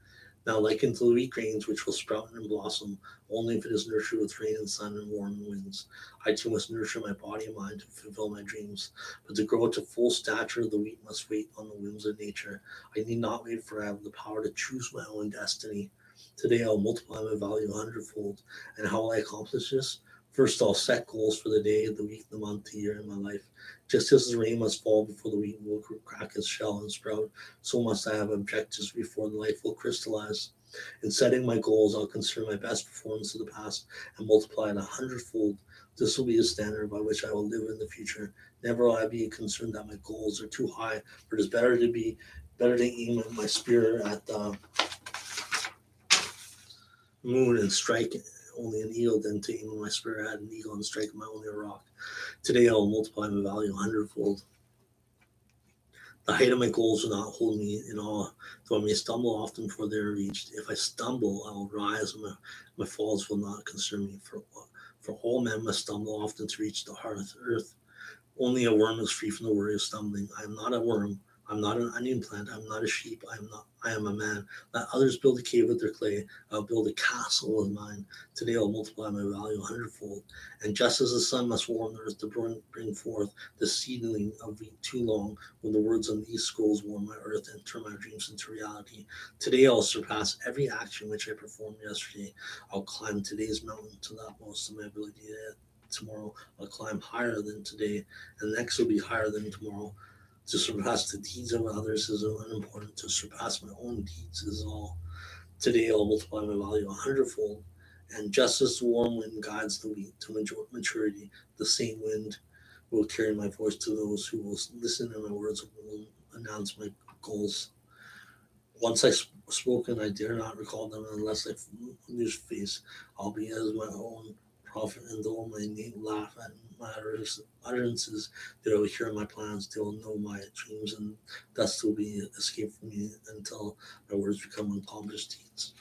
Now, liken to the wheat grains which will sprout and blossom only if it is nurtured with rain and sun and warm winds. I too must nurture my body and mind to fulfill my dreams. But to grow to full stature, the wheat must wait on the whims of nature. I need not wait, for I have the power to choose my own destiny. Today I'll multiply my value 100-fold. And how will I accomplish this? First, I'll set goals for the day, the week, the month, the year in my life. Just as the rain must fall before the wheat will crack its shell and sprout, so must I have objectives before the life will crystallize. In setting my goals, I'll consider my best performance of the past and multiply it 100-fold. This will be the standard by which I will live in the future. Never will I be concerned that my goals are too high, for it is better to aim my spear at the moon and strike only an eagle than to aim my spear at an eagle and strike my only a rock. Today I will multiply my value 100-fold. The height of my goals will not hold me in awe, though I may stumble often before they are reached. If I stumble, I will rise, and my falls will not concern me. For all men must stumble often to reach the earth. Only a worm is free from the worry of stumbling. I am not a worm. I'm not an onion plant. I'm not a sheep. I am a man. Let others build a cave with their clay. I'll build a castle with mine. Today I'll multiply my value 100-fold. And just as the sun must warm the earth to bring forth the seedling of wheat too long, when the words on these scrolls warm my earth and turn my dreams into reality, today I'll surpass every action which I performed yesterday. I'll climb today's mountain to the utmost of my ability. Tomorrow I'll climb higher than today, and next will be higher than tomorrow. To surpass the deeds of others is unimportant. To surpass my own deeds is all. Today I'll multiply my value 100-fold. And just as the warm wind guides the wheat to maturity, the same wind will carry my voice to those who will listen, and my words will announce my goals. Once I spoken, I dare not recall them unless I lose face. I'll be as my own prophet, and though my name laugh at my utterances, they will hear my plans, they will know my dreams, and thus will be escape from me until my words become accomplished deeds.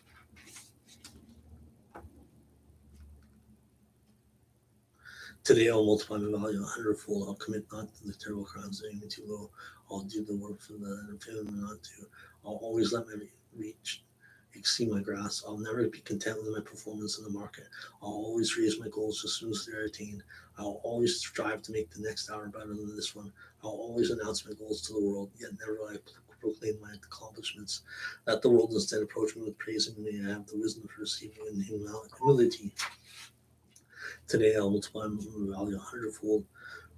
Today I'll multiply my value 100-fold. I'll commit not to the terrible crimes that aim too low. I'll do the work for the failure not to. I'll always let my reach exceed my grasp. I'll never be content with my performance in the market. I'll always raise my goals as soon as they're attained. I'll always strive to make the next hour better than this one. I'll always announce my goals to the world, yet never will I proclaim my accomplishments. Let the world instead approach me with praise, and may I have the wisdom to receive you in humility. Today I'll multiply my value 100-fold.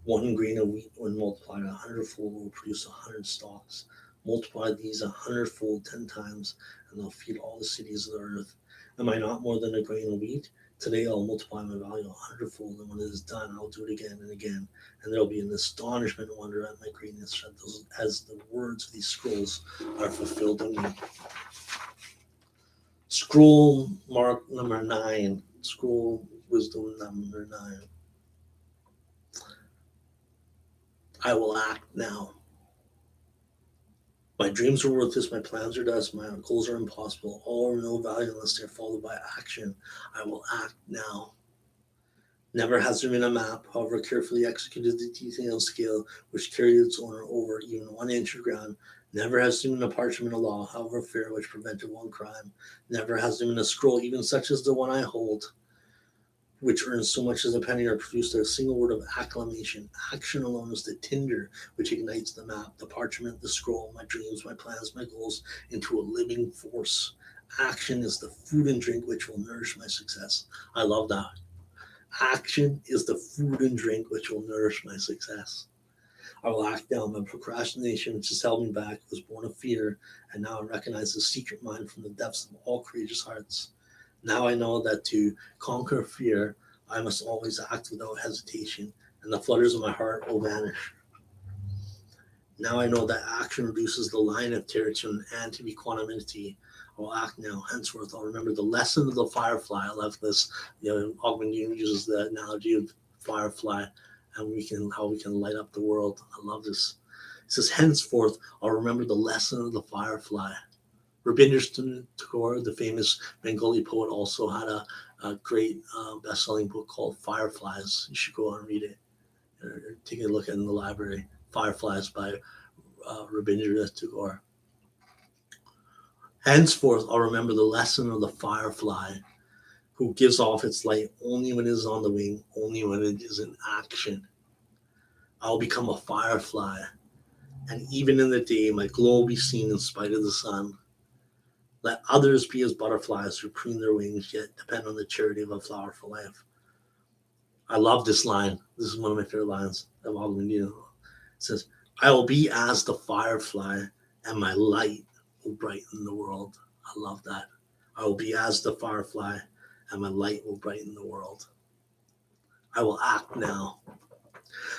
One grain of wheat, when multiplied 100-fold, will produce 100 stalks. Multiply these 100-fold 10 times, and they'll feed all the cities of the earth. Am I not more than a grain of wheat? Today I'll multiply my value 100-fold, and when it is done, I'll do it again and again. And there'll be an astonishment and wonder at my greatness as the words of these scrolls are fulfilled in me. Scroll mark number 9. Scroll wisdom number 9. I will act now. My dreams are worthless, my plans are dust, my goals are impossible. All are no value unless they're followed by action. I will act now. Never has there been a map, however carefully executed the detailed scale which carried its owner over even 1 inch of ground. Never has there been a parchment of law, however fair, which prevented one crime. Never has there been a scroll, even such as the one I hold, which earns so much as a penny or produced a single word of acclamation. Action alone is the tinder which ignites the map, the parchment, the scroll, my dreams, my plans, my goals into a living force. Action is the food and drink which will nourish my success. I love that. Action is the food and drink which will nourish my success. I will act now. My procrastination, which has held me back, was born of fear, and now I recognize the secret mind from the depths of all courageous hearts. Now I know that to conquer fear, I must always act without hesitation, and the flutters of my heart will vanish. Now I know that action reduces the line of terror to an anti-quantumity. I will act now. Henceforth, I'll remember the lesson of the firefly. I love this. Augmentin uses the analogy of firefly, and how we can light up the world. I love this. It says, henceforth, I'll remember the lesson of the firefly. Rabindranath Tagore, the famous Bengali poet, also had a great best-selling book called Fireflies. You should go and read it, or take a look at it in the library. Fireflies by Rabindranath Tagore. Henceforth, I'll remember the lesson of the firefly, who gives off its light only when it is on the wing, only when it is in action. I'll become a firefly, and even in the day, my glow will be seen in spite of the sun. Let others be as butterflies who preen their wings, yet depend on the charity of a flower for life. I love this line. This is one of my favorite lines of Augmentin. It says, I will be as the firefly, and my light will brighten the world. I love that. I will be as the firefly, and my light will brighten the world. I will act now.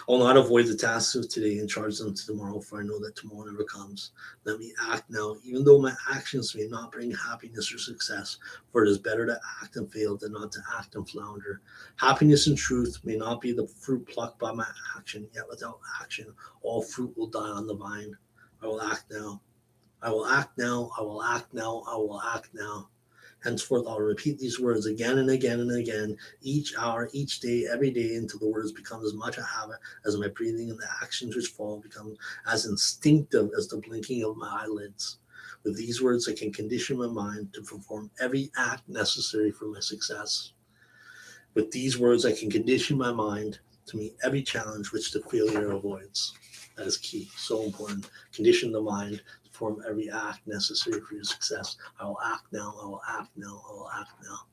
I will not avoid the tasks of today and charge them to tomorrow, for I know that tomorrow never comes. Let me act now, even though my actions may not bring happiness or success, for it is better to act and fail than not to act and flounder. Happiness and truth may not be the fruit plucked by my action, yet without action, all fruit will die on the vine. I will act now. I will act now. I will act now. I will act now. Henceforth, I'll repeat these words again and again and again, each hour, each day, every day, until the words become as much a habit as my breathing, and the actions which follow become as instinctive as the blinking of my eyelids. With these words, I can condition my mind to perform every act necessary for my success. With these words, I can condition my mind to meet every challenge which the failure avoids. That is key, so important. Condition the mind to perform every act necessary for your success. I will act now. I will act now. I will act now.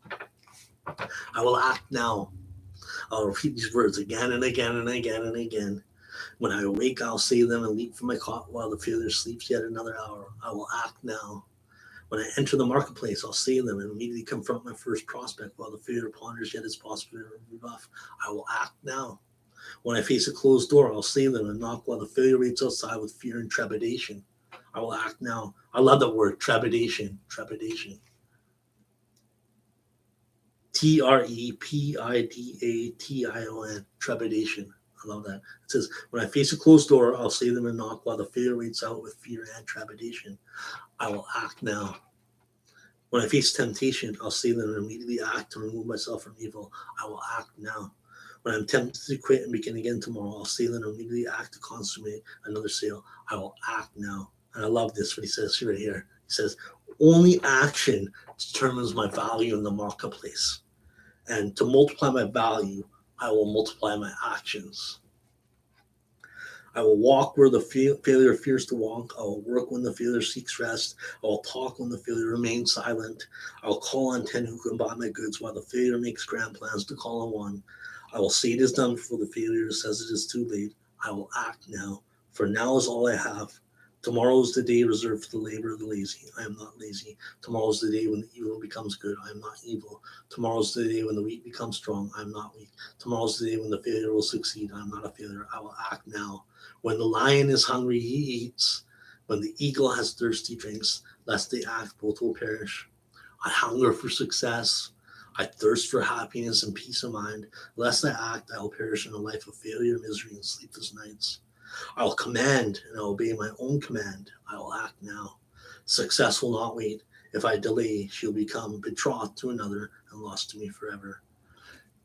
I will act now. I'll repeat these words again and again and again and again. When I awake, I'll say them and leap from my cot while the failure sleeps yet another hour. I will act now. When I enter the marketplace, I'll say them and immediately confront my first prospect while the failure ponders yet its possibility of rebuff. I will act now. When I face a closed door, I'll say them and knock while the failure waits outside with fear and trepidation. I will act now. I love that word, trepidation. Trepidation. Trepidation. Trepidation. I love that. It says, when I face a closed door, I'll say them and knock while the failure waits out with fear and trepidation. I will act now. When I face temptation, I'll say them and immediately act to remove myself from evil. I will act now. When I'm tempted to quit and begin again tomorrow, I'll say them and immediately act to consummate another sale. I will act now. And I love this, what he says right here. He says, only action determines my value in the marketplace. And to multiply my value, I will multiply my actions. I will walk where the failure fears to walk. I will work when the failure seeks rest. I will talk when the failure remains silent. I will call on 10 who can buy my goods while the failure makes grand plans to call on one. I will say it is done before the failure says it is too late. I will act now, for now is all I have. Tomorrow is the day reserved for the labor of the lazy. I am not lazy. Tomorrow is the day when the evil becomes good. I am not evil. Tomorrow is the day when the weak becomes strong. I am not weak. Tomorrow is the day when the failure will succeed. I am not a failure. I will act now. When the lion is hungry, he eats. When the eagle has thirsty drinks, lest they act, both will perish. I hunger for success. I thirst for happiness and peace of mind. Lest I act, I will perish in a life of failure, misery, and sleepless nights. I will command and obey my own command. I will act now. Success will not wait. If I delay, she'll become betrothed to another and lost to me forever.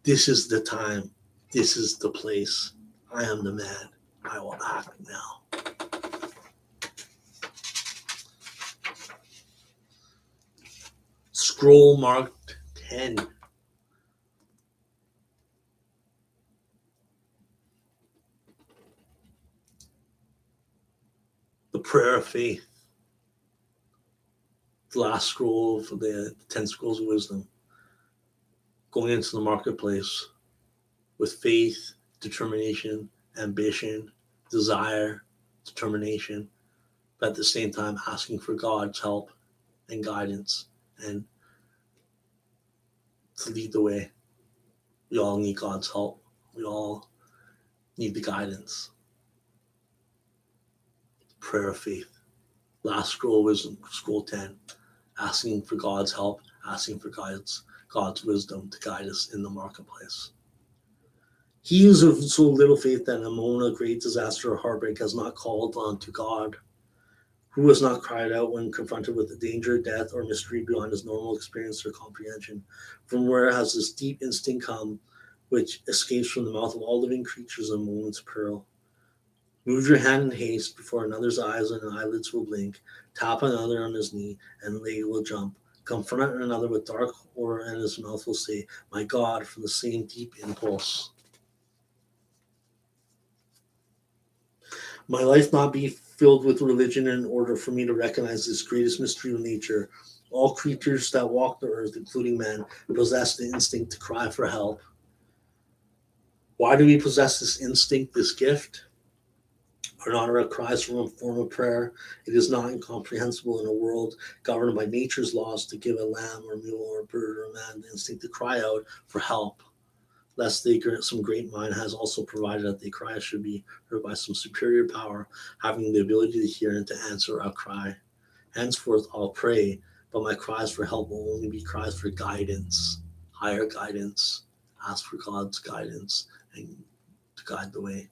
This is the time. This is the place. I am the man. I will act now. Scroll marked 10. The prayer of faith. The last scroll of the 10 scrolls of wisdom. Going into the marketplace with faith, determination, ambition, desire, determination, but at the same time asking for God's help and guidance and to lead the way. We all need God's help. We all need the guidance. Prayer of faith. Last scroll wisdom, scroll 10. Asking for God's help, asking for God's wisdom to guide us in the marketplace. He is of so little faith that in a moment of great disaster or heartbreak has not called on to God, who has not cried out when confronted with the danger, death, or mystery beyond his normal experience or comprehension. From where has this deep instinct come, which escapes from the mouth of all living creatures in moment's peril? Move your hand in haste before another's eyes and eyelids will blink. Tap another on his knee, and leg will jump. Confront another with dark horror, and his mouth will say, "My God," from the same deep impulse. My life not be filled with religion in order for me to recognize this greatest mystery of nature. All creatures that walk the earth, including man, possess the instinct to cry for help. Why do we possess this instinct, this gift? Are not our cries from a form of prayer? It is not incomprehensible in a world governed by nature's laws to give a lamb or mule or bird or man the instinct to cry out for help, lest some great mind has also provided that the cry should be heard by some superior power, having the ability to hear and to answer our cry. Henceforth I'll pray, but my cries for help will only be cries for guidance, higher guidance. Ask for God's guidance and to guide the way.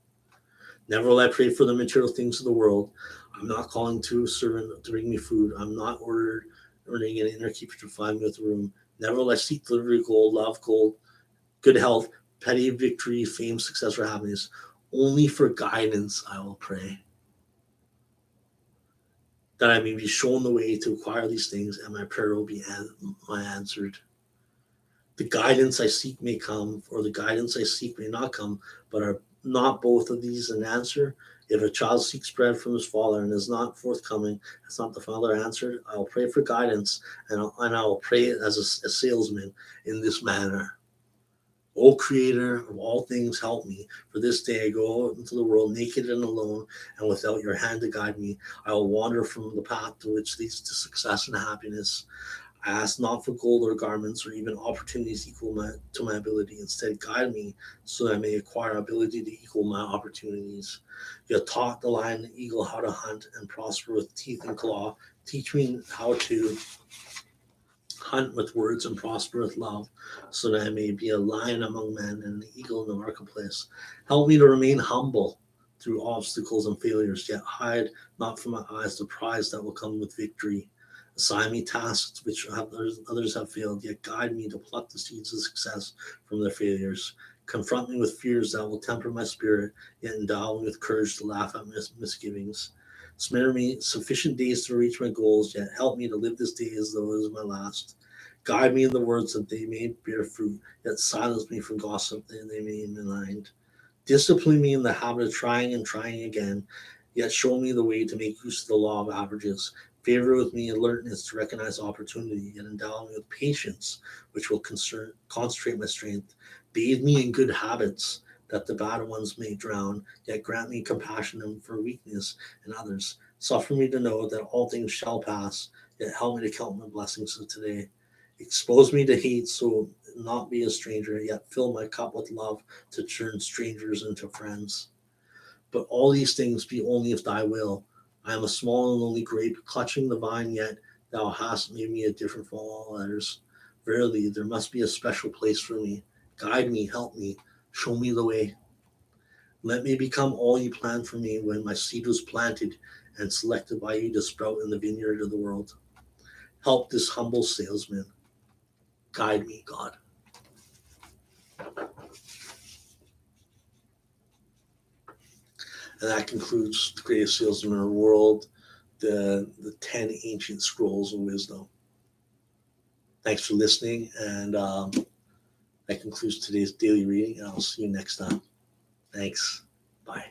Never will I pray for the material things of the world. I'm not calling to a servant to bring me food. I'm not ordering an innkeeper to find me with a room. Never will I seek delivery, gold, good health, petty victory, fame, success, or happiness. Only for guidance I will pray, that I may be shown the way to acquire these things, and my prayer will be answered. The guidance I seek may come, or the guidance I seek may not come, but are not both of these an answer? If a child seeks bread from his father and is not forthcoming, has not the father answered? I will pray for guidance, and I will pray as a salesman in this manner. O Creator of all things, help me. For this day I go out into the world naked and alone, and without your hand to guide me. I will wander from the path to which leads to success and happiness. I ask not for gold or garments or even opportunities equal to my ability. Instead, guide me so that I may acquire ability to equal my opportunities. You have taught the lion and eagle how to hunt and prosper with teeth and claw. Teach me how to hunt with words and prosper with love, so that I may be a lion among men and an eagle in the marketplace. Help me to remain humble through obstacles and failures, yet hide not from my eyes the prize that will come with victory. Assign me tasks which others have failed, yet guide me to pluck the seeds of success from their failures. Confront me with fears that will temper my spirit, yet endow me with courage to laugh at misgivings. Spare me sufficient days to reach my goals, yet help me to live this day as though it is my last. Guide me in the words that they may bear fruit, yet silence me from gossip that they may malign. Discipline me in the habit of trying and trying again, yet show me the way to make use of the law of averages. Favor with me alertness to recognize opportunity, yet endow me with patience, which will concentrate my strength. Bathe me in good habits, that the bad ones may drown, yet grant me compassion for weakness in others. Suffer me to know that all things shall pass, yet help me to count my blessings of today. Expose me to hate, so not be a stranger, yet fill my cup with love to turn strangers into friends. But all these things be only if thy will. I am a small and lonely grape, clutching the vine, yet thou hast made me a different from all others. Verily, there must be a special place for me. Guide me, help me, show me the way. Let me become all you planned for me when my seed was planted and selected by you to sprout in the vineyard of the world. Help this humble salesman. Guide me, God. And that concludes The Greatest Salesman in the World, the 10 Ancient Scrolls of Wisdom. Thanks for listening, and that concludes today's daily reading, and I'll see you next time. Thanks. Bye.